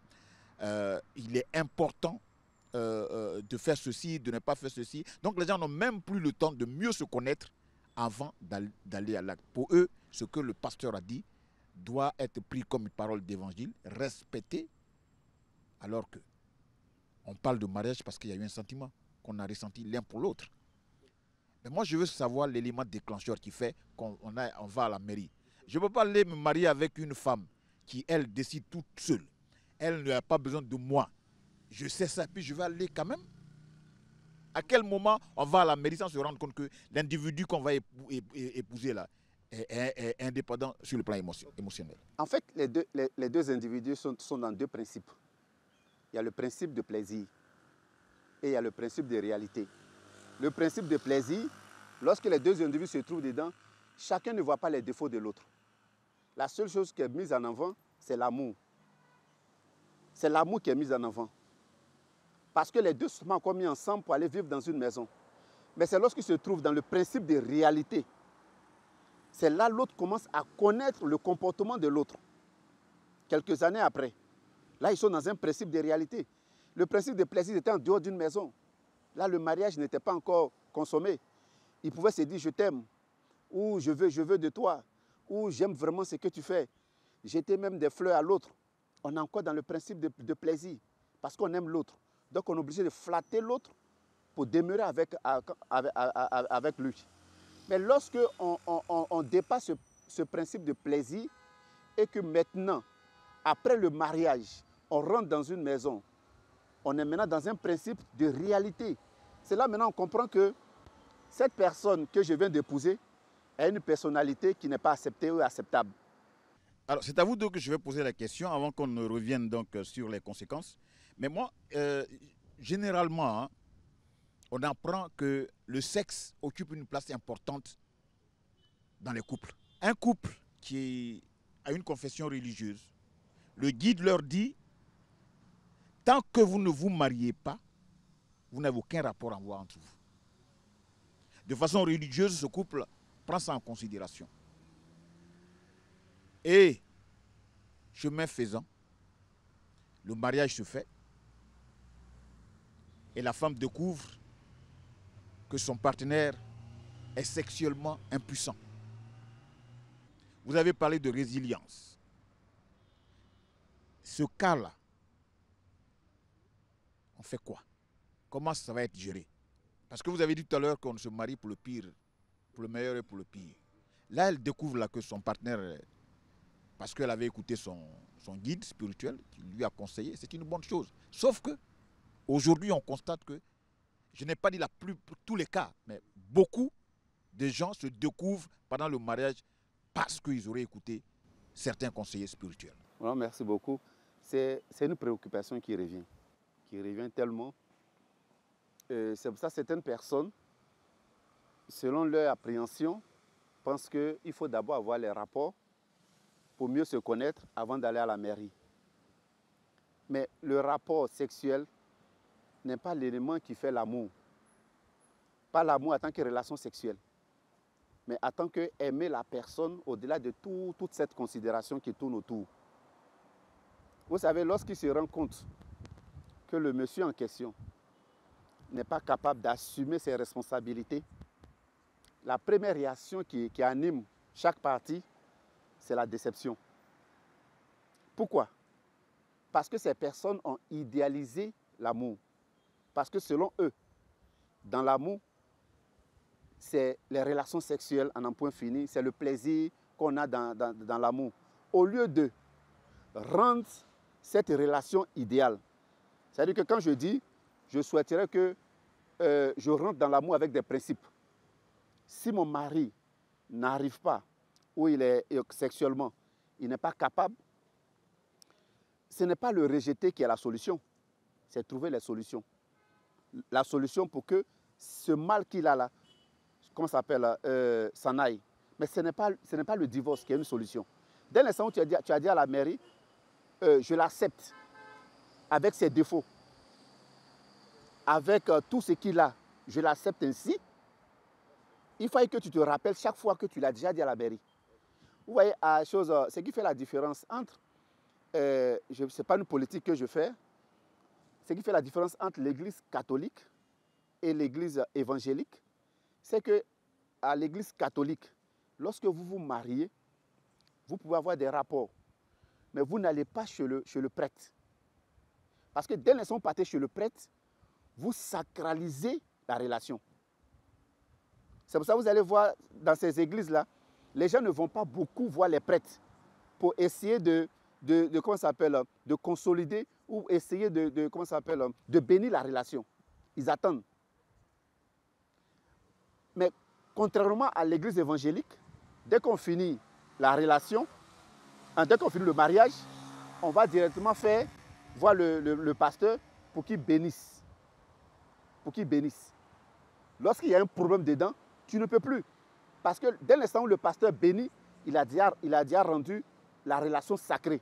il est important de faire ceci, de ne pas faire ceci. Donc les gens n'ont même plus le temps de mieux se connaître avant d'aller à l'acte. Pour eux, ce que le pasteur a dit doit être pris comme une parole d'évangile, respecté, alors que on parle de mariage parce qu'il y a eu un sentiment qu'on a ressenti l'un pour l'autre. Mais moi, je veux savoir l'élément déclencheur qui fait qu'on va à la mairie. Je ne peux pas aller me marier avec une femme qui, elle, décide toute seule. Elle n'a pas besoin de moi. Je sais ça, puis je vais aller quand même. À quel moment on va à la mairie sans se rendre compte que l'individu qu'on va épouser là est indépendant sur le plan émotionnel? En fait, les deux individus sont dans deux principes. Il y a le principe de plaisir et il y a le principe de réalité. Le principe de plaisir, lorsque les deux individus se trouvent dedans, chacun ne voit pas les défauts de l'autre. La seule chose qui est mise en avant, c'est l'amour. C'est l'amour qui est mis en avant. Parce que les deux sont encore mis ensemble pour aller vivre dans une maison. Mais c'est lorsqu'ils se trouvent dans le principe de réalité. C'est là que l'autre commence à connaître le comportement de l'autre. Quelques années après, là, ils sont dans un principe de réalité. Le principe de plaisir était en dehors d'une maison. Là, le mariage n'était pas encore consommé. Ils pouvaient se dire « je t'aime » ou « je veux de toi » ou « j'aime vraiment ce que tu fais ». Jeter même des fleurs à l'autre. On est encore dans le principe de plaisir parce qu'on aime l'autre. Donc, on est obligé de flatter l'autre pour demeurer avec lui. Mais lorsque on dépasse ce principe de plaisir et que maintenant, après le mariage, on rentre dans une maison, on est maintenant dans un principe de réalité. C'est là maintenant on comprend que cette personne que je viens d'épouser a une personnalité qui n'est pas acceptée ou acceptable. Alors, c'est à vous deux que je vais poser la question avant qu'on ne revienne donc sur les conséquences. Mais moi, généralement, on apprend que le sexe occupe une place importante dans les couples. Un couple qui a une confession religieuse, le guide leur dit, tant que vous ne vous mariez pas, vous n'avez aucun rapport à avoir entre vous. De façon religieuse, ce couple prend ça en considération. Et, chemin faisant, le mariage se fait et la femme découvre que son partenaire est sexuellement impuissant. Vous avez parlé de résilience. Ce cas-là, on fait quoi? Comment ça va être géré? Parce que vous avez dit tout à l'heure qu'on se marie pour le pire, pour le meilleur et pour le pire. Là, elle découvre là que son partenaire, parce qu'elle avait écouté son guide spirituel, qui lui a conseillé, c'est une bonne chose. Sauf que, aujourd'hui, on constate que, je n'ai pas dit tous les cas, mais beaucoup de gens se découvrent pendant le mariage parce qu'ils auraient écouté certains conseillers spirituels. Voilà, merci beaucoup. C'est une préoccupation qui revient tellement. C'est pour ça que certaines personnes, selon leur appréhension, pensent qu'il faut d'abord avoir les rapports pour mieux se connaître avant d'aller à la mairie. Mais le rapport sexuel n'est pas l'élément qui fait l'amour. Pas l'amour en tant que relation sexuelle, mais en tant qu'aimer la personne au-delà de toute cette considération qui tourne autour. Vous savez, lorsqu'il se rend compte que le monsieur en question n'est pas capable d'assumer ses responsabilités, la première réaction qui anime chaque partie, c'est la déception. Pourquoi? Parce que ces personnes ont idéalisé l'amour. Parce que selon eux, dans l'amour, c'est les relations sexuelles en un point fini, c'est le plaisir qu'on a dans l'amour. Au lieu de rendre cette relation idéale, c'est-à-dire que quand je dis, je souhaiterais que je rentre dans l'amour avec des principes. Si mon mari n'arrive pas, ou il est sexuellement, il n'est pas capable, ce n'est pas le rejeter qui est la solution, c'est trouver les solutions. La solution pour que ce mal qu'il a là, comment ça s'appelle, s'en aille. Mais ce n'est pas le divorce qui est une solution. Dès l'instant où tu as dit à la mairie, je l'accepte avec ses défauts, avec tout ce qu'il a, je l'accepte ainsi, il faut que tu te rappelles chaque fois que tu l'as déjà dit à la mairie. Vous voyez, ce qui fait la différence entre, ce n'est pas une politique que je fais, ce qui fait la différence entre l'église catholique et l'église évangélique, c'est qu'à l'église catholique, lorsque vous vous mariez, vous pouvez avoir des rapports, mais vous n'allez pas chez le prêtre. Parce que dès l'instant où vous partez chez le prêtre, vous sacralisez la relation. C'est pour ça que vous allez voir dans ces églises-là, les gens ne vont pas beaucoup voir les prêtres pour essayer de consolider ou essayer de bénir la relation. Ils attendent. Mais contrairement à l'église évangélique, dès qu'on finit la relation, dès qu'on finit le mariage, on va directement voir le pasteur pour qu'il bénisse. Pour qu'il bénisse. Lorsqu'il y a un problème dedans, tu ne peux plus. Parce que dès l'instant où le pasteur bénit, il a déjà rendu la relation sacrée.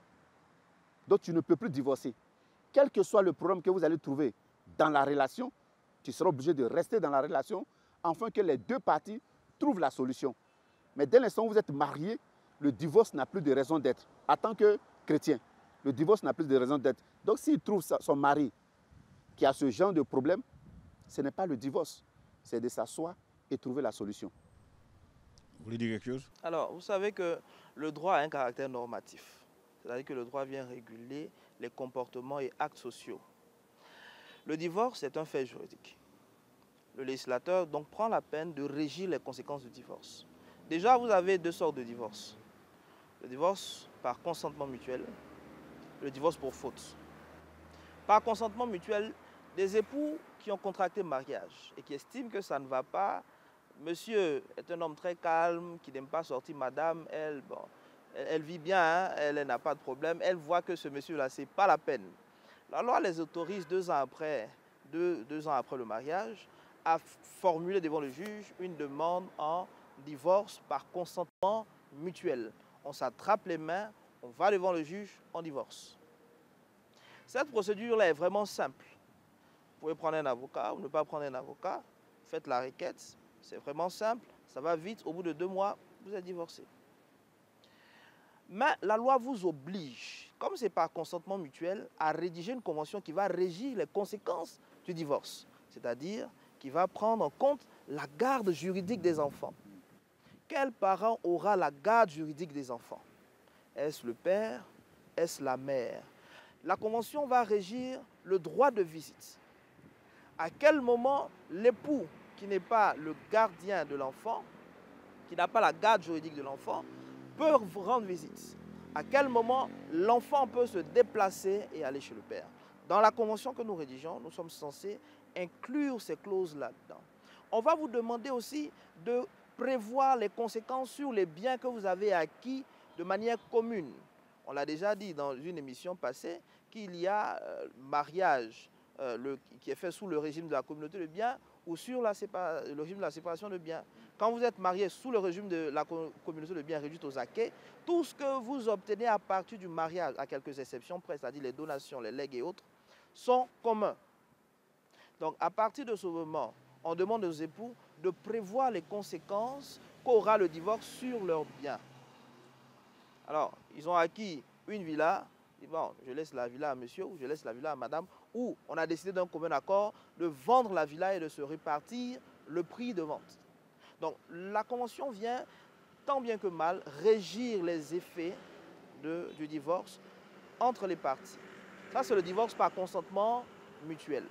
Donc tu ne peux plus divorcer. Quel que soit le problème que vous allez trouver dans la relation, tu seras obligé de rester dans la relation afin que les deux parties trouvent la solution. Mais dès l'instant où vous êtes mariés, le divorce n'a plus de raison d'être. En tant que chrétien, le divorce n'a plus de raison d'être. Donc s'il trouve son mari qui a ce genre de problème, ce n'est pas le divorce, c'est de s'asseoir et trouver la solution. Vous voulez dire quelque chose? Alors, vous savez que le droit a un caractère normatif. C'est-à-dire que le droit vient réguler les comportements et actes sociaux. Le divorce est un fait juridique. Le législateur donc prend la peine de régir les conséquences du divorce. Déjà, vous avez deux sortes de divorce. Le divorce par consentement mutuel, le divorce pour faute. Par consentement mutuel, des époux qui ont contracté mariage et qui estiment que ça ne va pas. Monsieur est un homme très calme, qui n'aime pas sortir. Madame, elle vit bien, hein, elle n'a pas de problème. Elle voit que ce monsieur-là, ce n'est pas la peine. La loi les autorise 2 ans après le mariage à formuler devant le juge une demande en divorce par consentement mutuel. On s'attrape les mains, on va devant le juge, on divorce. Cette procédure-là est vraiment simple. Vous pouvez prendre un avocat ou ne pas prendre un avocat, faites la requête, c'est vraiment simple, ça va vite, au bout de 2 mois, vous êtes divorcé. Mais la loi vous oblige, comme c'est par consentement mutuel, à rédiger une convention qui va régir les conséquences du divorce. C'est-à-dire qui va prendre en compte la garde juridique des enfants. Quel parent aura la garde juridique des enfants? Est-ce le père? Est-ce la mère? La convention va régir le droit de visite. À quel moment l'époux, qui n'est pas le gardien de l'enfant, qui n'a pas la garde juridique de l'enfant, peut vous rendre visite? À quel moment l'enfant peut se déplacer et aller chez le père? Dans la convention que nous rédigeons, nous sommes censés inclure ces clauses là-dedans. On va vous demander aussi de prévoir les conséquences sur les biens que vous avez acquis de manière commune. On l'a déjà dit dans une émission passée qu'il y a mariage qui est fait sous le régime de la communauté de biens ou sur le régime de la séparation de biens. Quand vous êtes marié sous le régime de la communauté de biens réduite aux acquêts, tout ce que vous obtenez à partir du mariage, à quelques exceptions près, c'est-à-dire les donations, les legs et autres, sont communs. Donc à partir de ce moment, on demande aux époux de prévoir les conséquences qu'aura le divorce sur leurs biens. Alors, ils ont acquis une villa, bon, je laisse la villa à monsieur ou je laisse la villa à madame, ou on a décidé d'un commun accord de vendre la villa et de se répartir le prix de vente. Donc la convention vient, tant bien que mal, régir les effets du divorce entre les parties. Ça, c'est le divorce par consentement mutuel.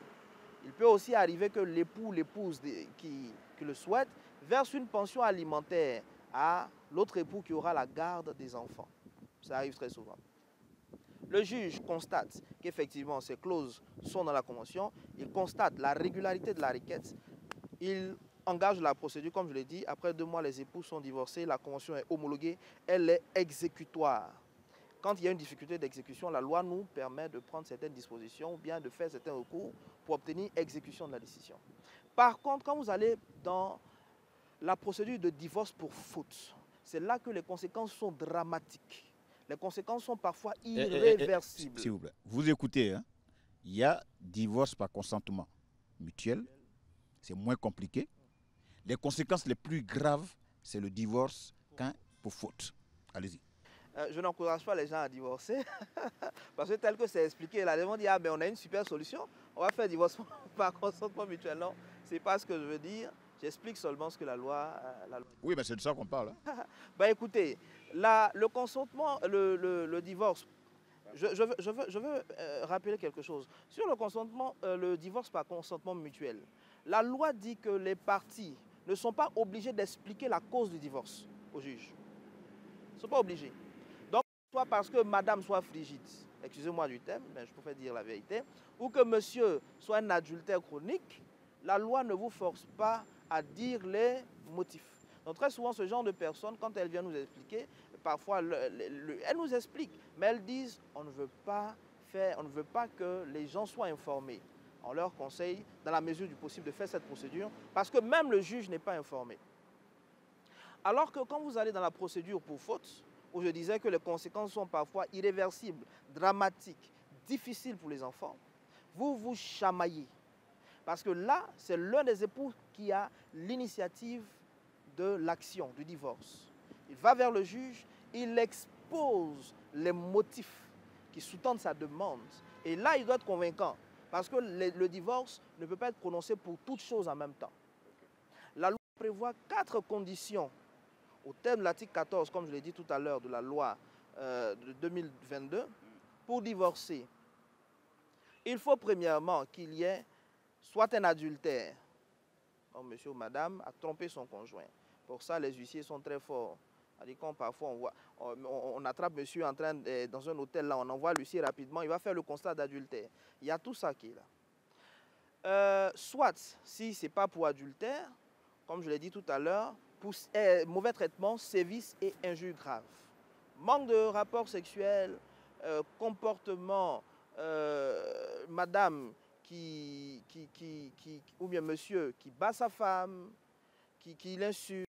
Il peut aussi arriver que l'époux ou l'épouse qui le souhaite verse une pension alimentaire à l'autre époux qui aura la garde des enfants. Ça arrive très souvent. Le juge constate qu'effectivement ces clauses sont dans la convention, il constate la régularité de la requête, il engage la procédure, comme je l'ai dit, après 2 mois les époux sont divorcés, la convention est homologuée, elle est exécutoire. Quand il y a une difficulté d'exécution, la loi nous permet de prendre certaines dispositions ou bien de faire certains recours pour obtenir exécution de la décision. Par contre, quand vous allez dans la procédure de divorce pour faute, c'est là que les conséquences sont dramatiques. Les conséquences sont parfois irréversibles. S'il vous plaît, vous écoutez, hein? Il y a divorce par consentement mutuel, c'est moins compliqué. Les conséquences les plus graves, c'est le divorce pour faute. Allez-y. Je n'encourage pas les gens à divorcer, parce que tel que c'est expliqué, la demande dit, ah ben on a une super solution, on va faire divorce par consentement mutuel. Non, ce n'est pas ce que je veux dire, j'explique seulement ce que la loi... Oui, mais c'est de ça qu'on parle. Hein. Ben écoutez, le consentement, le divorce, je veux rappeler quelque chose. Sur le consentement, le divorce par consentement mutuel, la loi dit que les parties ne sont pas obligées d'expliquer la cause du divorce au juge. Ils ne sont pas obligés. Donc, soit parce que madame soit frigide, excusez-moi du terme, mais je préfère dire la vérité, ou que monsieur soit un adultère chronique, la loi ne vous force pas à dire les motifs. Donc très souvent, ce genre de personnes, quand elles viennent nous expliquer, parfois elles nous expliquent, mais elles disent on ne veut pas que les gens soient informés. On leur conseille, dans la mesure du possible, de faire cette procédure, parce que même le juge n'est pas informé. Alors que quand vous allez dans la procédure pour faute, où je disais que les conséquences sont parfois irréversibles, dramatiques, difficiles pour les enfants, vous vous chamaillez. Parce que là, c'est l'un des époux qui a l'initiative de l'action, du divorce. Il va vers le juge, il expose les motifs qui sous-tendent sa demande. Et là, il doit être convaincant. Parce que le divorce ne peut pas être prononcé pour toutes choses en même temps. La loi prévoit 4 conditions au terme de l'article 14, comme je l'ai dit tout à l'heure, de la loi de 2022, pour divorcer. Il faut premièrement qu'il y ait soit un adultère, donc monsieur ou madame a trompé son conjoint. Pour ça, les huissiers sont très forts. Parfois, on attrape monsieur en train dans un hôtel, là, on envoie l'huissier rapidement, il va faire le constat d'adultère. Il y a tout ça qui est là. Soit, si ce n'est pas pour adultère, comme je l'ai dit tout à l'heure, pour mauvais traitement, sévices et injures graves. Manque de rapport sexuel, comportement, madame ou bien monsieur qui bat sa femme, qui l'insulte.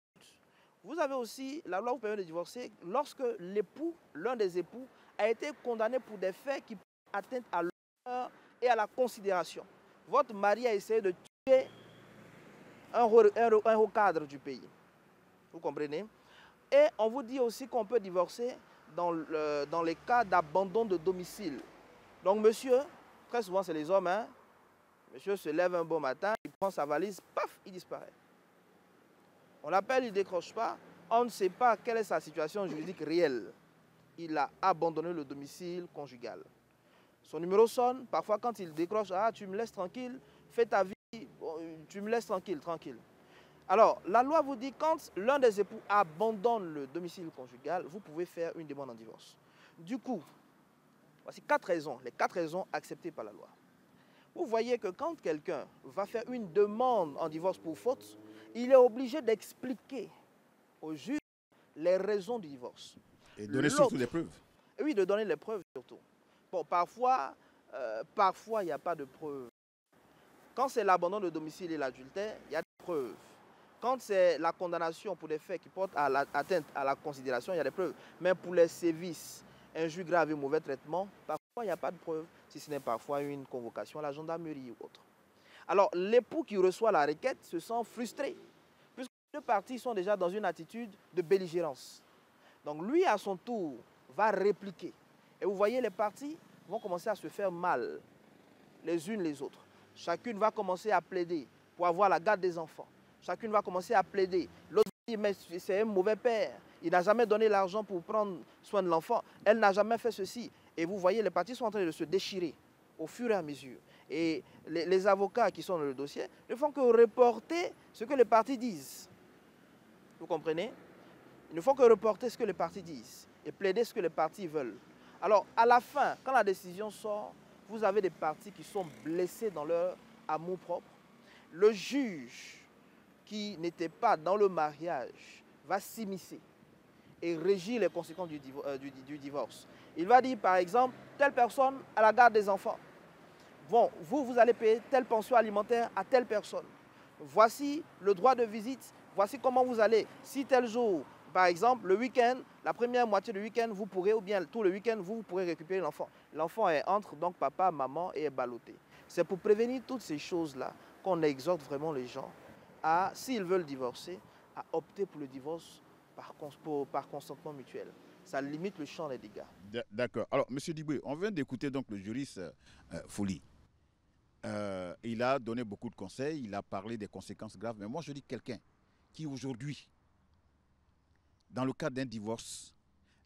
Vous avez aussi, la loi vous permet de divorcer lorsque l'époux, l'un des époux, a été condamné pour des faits qui atteignent à l'honneur et à la considération. Votre mari a essayé de tuer un haut cadre du pays. Vous comprenez? Et on vous dit aussi qu'on peut divorcer dans les cas d'abandon de domicile. Donc monsieur, très souvent c'est les hommes, hein, monsieur se lève un beau matin, il prend sa valise, paf, il disparaît. On l'appelle, il ne décroche pas, on ne sait pas quelle est sa situation juridique réelle. Il a abandonné le domicile conjugal. Son numéro sonne, parfois quand il décroche, ah tu me laisses tranquille, fais ta vie, tu me laisses tranquille. Alors, la loi vous dit, quand l'un des époux abandonne le domicile conjugal, vous pouvez faire une demande en divorce. Du coup, voici 4 raisons, les 4 raisons acceptées par la loi. Vous voyez que quand quelqu'un va faire une demande en divorce pour faute, il est obligé d'expliquer au juge les raisons du divorce. Et donner surtout des preuves. Oui, de donner les preuves surtout. Bon, parfois, il n'y a pas de preuves. Quand c'est l'abandon de domicile et l'adultère, il y a des preuves. Quand c'est la condamnation pour des faits qui portent à l'atteinte à la considération, il y a des preuves. Mais pour les sévices, injures graves et mauvais traitements, parfois il n'y a pas de preuves, si ce n'est parfois une convocation à la gendarmerie ou autre. Alors, l'époux qui reçoit la requête se sent frustré, puisque les deux parties sont déjà dans une attitude de belligérance. Donc lui, à son tour, va répliquer. Et vous voyez, les parties vont commencer à se faire mal, les unes les autres. Chacune va commencer à plaider pour avoir la garde des enfants. Chacune va commencer à plaider. L'autre dit, mais c'est un mauvais père. Il n'a jamais donné l'argent pour prendre soin de l'enfant. Elle n'a jamais fait ceci. Et vous voyez, les parties sont en train de se déchirer au fur et à mesure. Et les avocats qui sont dans le dossier ne font que reporter ce que les parties disent. Vous comprenez? Ils ne font que reporter ce que les parties disent et plaider ce que les parties veulent. Alors, à la fin, quand la décision sort, vous avez des parties qui sont blessées dans leur amour-propre. Le juge qui n'était pas dans le mariage va s'immiscer et régir les conséquences du divorce. Il va dire, par exemple, telle personne à la garde des enfants. Bon, vous allez payer telle pension alimentaire à telle personne. Voici le droit de visite, voici comment vous allez. Si tel jour, par exemple, le week-end, la première moitié du week-end, vous pourrez, ou bien tout le week-end, vous pourrez récupérer l'enfant. L'enfant est entre donc papa, maman et est ballotté. C'est pour prévenir toutes ces choses-là qu'on exhorte vraiment les gens à, s'ils veulent divorcer, à opter pour le divorce par consentement mutuel. Ça limite le champ des dégâts. D'accord. Alors, M. Diboué, on vient d'écouter donc le juriste Folie. Il a donné beaucoup de conseils, il a parlé des conséquences graves. Mais moi, je dis quelqu'un qui aujourd'hui, dans le cadre d'un divorce,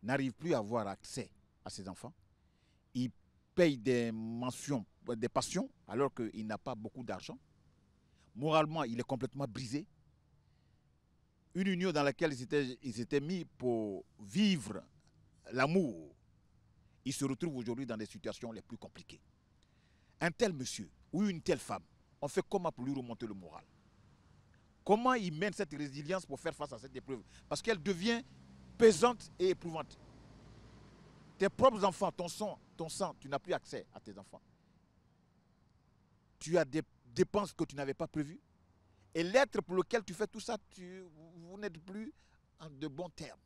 n'arrive plus à avoir accès à ses enfants. Il paye des pensions alors qu'il n'a pas beaucoup d'argent. Moralement, il est complètement brisé. Une union dans laquelle ils s'étaient mis pour vivre l'amour, il se retrouve aujourd'hui dans des situations les plus compliquées. Un tel monsieur ou une telle femme, on fait comment pour lui remonter le moral? Comment il mène cette résilience pour faire face à cette épreuve? Parce qu'elle devient pesante et éprouvante. Tes propres enfants, ton sang, tu n'as plus accès à tes enfants. Tu as des dépenses que tu n'avais pas prévues. Et l'être pour lequel tu fais tout ça, vous n'êtes plus en de bons termes.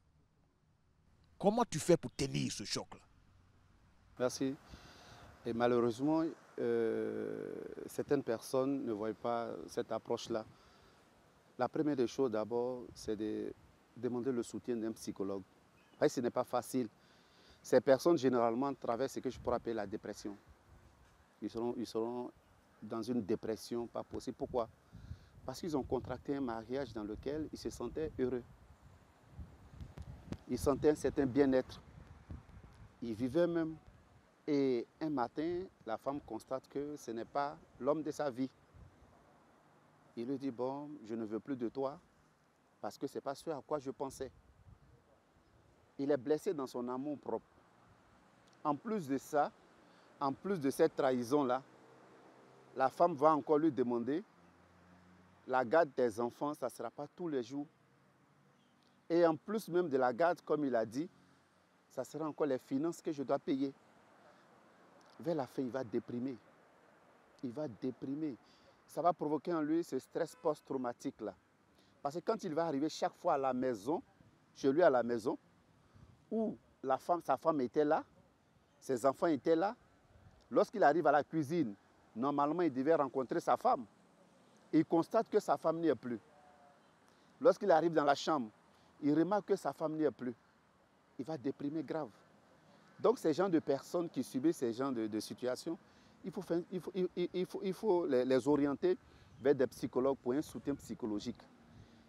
Comment tu fais pour tenir ce choc-là? Merci. Et malheureusement, certaines personnes ne voient pas cette approche-là. La première des choses, d'abord, c'est de demander le soutien d'un psychologue. Parce que ce n'est pas facile. Ces personnes, généralement, traversent ce que je pourrais appeler la dépression. Ils seront dans une dépression pas possible. Pourquoi? Parce qu'ils ont contracté un mariage dans lequel ils se sentaient heureux. Ils sentaient un certain bien-être. Ils vivaient même. Et un matin, la femme constate que ce n'est pas l'homme de sa vie. Il lui dit, bon, je ne veux plus de toi parce que ce n'est pas ce à quoi je pensais. Il est blessé dans son amour propre. En plus de ça, en plus de cette trahison-là, la femme va encore lui demander la garde des enfants, ça ne sera pas tous les jours. Et en plus même de la garde, comme il a dit, ça sera encore les finances que je dois payer. Vers la fin, il va déprimer. Il va déprimer. Ça va provoquer en lui ce stress post-traumatique-là. Parce que quand il va arriver chaque fois à la maison, chez lui à la maison, où sa femme était là, ses enfants étaient là, lorsqu'il arrive à la cuisine, normalement, il devait rencontrer sa femme. Il constate que sa femme n'y est plus. Lorsqu'il arrive dans la chambre, il remarque que sa femme n'y est plus, il va déprimer grave. Donc ces gens de personnes qui subissent ces genres de situations, il faut les orienter vers des psychologues pour un soutien psychologique.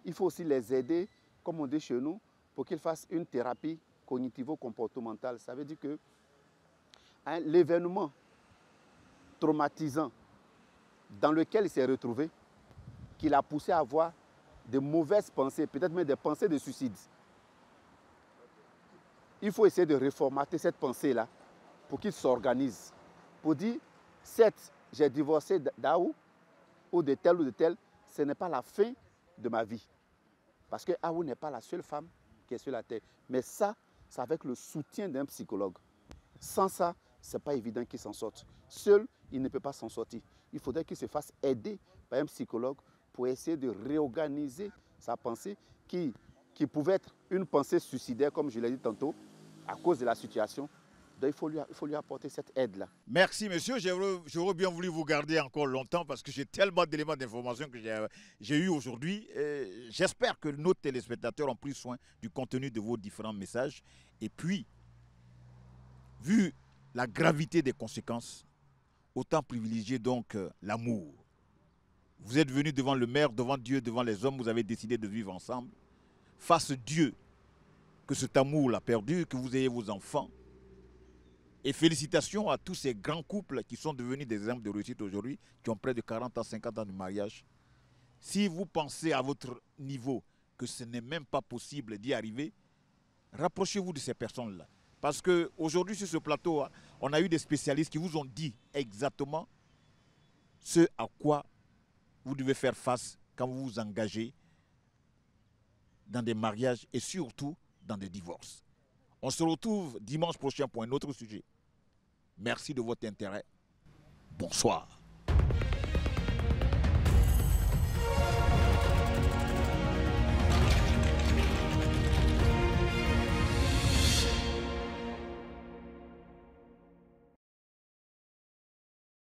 Il faut aussi les aider, comme on dit chez nous, pour qu'ils fassent une thérapie cognitivo-comportementale. Ça veut dire que l'événement traumatisant dans lequel il s'est retrouvé, qui l'a poussé à avoir de mauvaises pensées, peut-être même des pensées de suicide. Il faut essayer de reformater cette pensée-là pour qu'il s'organise. Pour dire, certes, j'ai divorcé d'Aou ou de tel, ce n'est pas la fin de ma vie. Parce que Aou n'est pas la seule femme qui est sur la terre. Mais ça, c'est avec le soutien d'un psychologue. Sans ça, ce n'est pas évident qu'il s'en sorte. Seul, il ne peut pas s'en sortir. Il faudrait qu'il se fasse aider par un psychologue pour essayer de réorganiser sa pensée qui pouvait être une pensée suicidaire, comme je l'ai dit tantôt, à cause de la situation. Donc il faut lui apporter cette aide-là. Merci monsieur, j'aurais bien voulu vous garder encore longtemps parce que j'ai tellement d'éléments d'information que j'ai eu aujourd'hui. J'espère que nos téléspectateurs ont pris soin du contenu de vos différents messages. Et puis, vu la gravité des conséquences, autant privilégier donc l'amour. Vous êtes venus devant le maire, devant Dieu, devant les hommes, vous avez décidé de vivre ensemble. Fasse Dieu que cet amour l'a perdu, que vous ayez vos enfants. Et félicitations à tous ces grands couples qui sont devenus des exemples de réussite aujourd'hui, qui ont près de 40 ans, 50 ans de mariage. Si vous pensez à votre niveau que ce n'est même pas possible d'y arriver, rapprochez-vous de ces personnes-là. Parce qu'aujourd'hui, sur ce plateau, on a eu des spécialistes qui vous ont dit exactement ce à quoi vous devez faire face quand vous vous engagez dans des mariages et surtout dans des divorces. On se retrouve dimanche prochain pour un autre sujet. Merci de votre intérêt. Bonsoir.